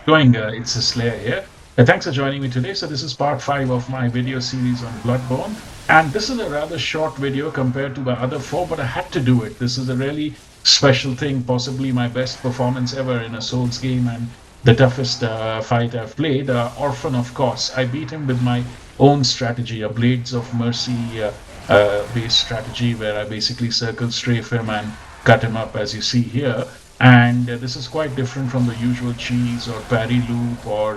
Going, it's a Slayer here. Thanks for joining me today. So this is part 5 of my video series on Bloodborne. And this is a rather short video compared to the other four, but I had to do it. This is a really special thing, possibly my best performance ever in a Souls game and the toughest fight I've played, Orphan of Kos. I beat him with my own strategy, a Blades of Mercy based strategy where I basically circle strafe him and cut him up as you see here. And this is quite different from the usual cheese or parry loop or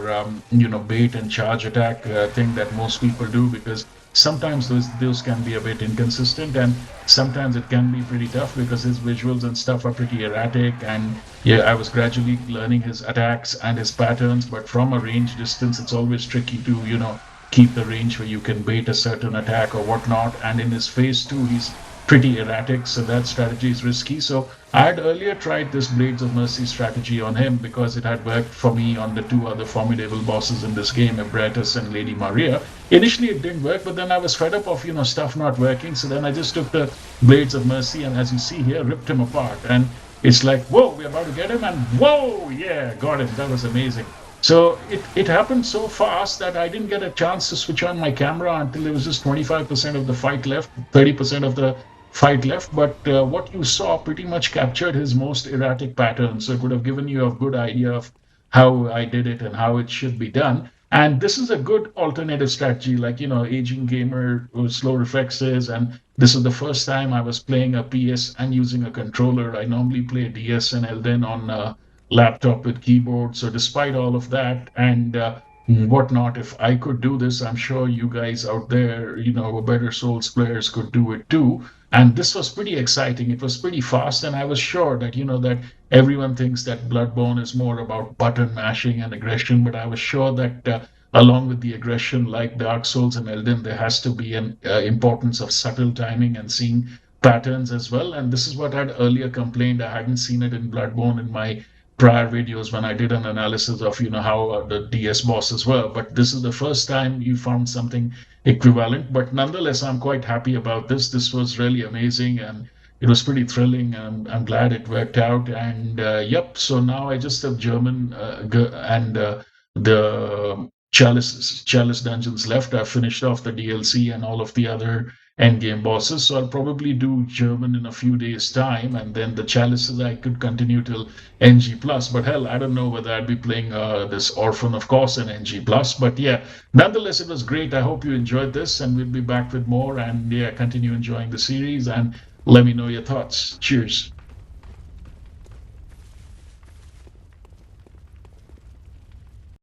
bait and charge attack thing that most people do, because sometimes those can be a bit inconsistent, and sometimes it can be pretty tough because his visuals and stuff are pretty erratic. And yeah, I was gradually learning his attacks and his patterns, but from a range distance it's always tricky to keep the range where you can bait a certain attack or whatnot. And in his phase 2 he's pretty erratic, so that strategy is risky. So I had earlier tried this Blades of Mercy strategy on him because it had worked for me on the two other formidable bosses in this game, Ebratus and Lady Maria. Initially it didn't work, but then I was fed up of stuff not working. So then I just took the Blades of Mercy and, as you see here, ripped him apart. And it's like, whoa, we're about to get him, and whoa, yeah, got him. That was amazing. So it happened so fast that I didn't get a chance to switch on my camera until there was just 25% of the fight left, 30% of the fight left. But what you saw pretty much captured his most erratic pattern. So it would have given you a good idea of how I did it and how it should be done. And this is a good alternative strategy, like, aging gamer with slow reflexes. And this is the first time I was playing a PS and using a controller. I normally play DS and Elden on laptop with keyboard. So despite all of that and whatnot, if I could do this, I'm sure you guys out there, better Souls players could do it too. And this was pretty exciting. It was pretty fast, and I was sure that that everyone thinks that Bloodborne is more about button mashing and aggression, but I was sure that along with the aggression, like Dark Souls and Elden, there has to be an importance of subtle timing and seeing patterns as well. And this is what I'd earlier complained. I hadn't seen it in Bloodborne in my prior videos when I did an analysis of how the DS bosses were. But this is the first time you found something equivalent. But nonetheless, I'm quite happy about this. This was really amazing, and it was pretty thrilling. And I'm glad it worked out. And yep, so now I just have German and the Chalice dungeons left. I've finished off the DLC and all of the other endgame bosses. So I'll probably do German in a few days' time, and then the Chalices I could continue till NG plus. But hell, I don't know whether I'd be playing this Orphan of Kos in NG plus. But yeah, nonetheless, it was great. I hope you enjoyed this, and we'll be back with more. And yeah, continue enjoying the series and let me know your thoughts. Cheers.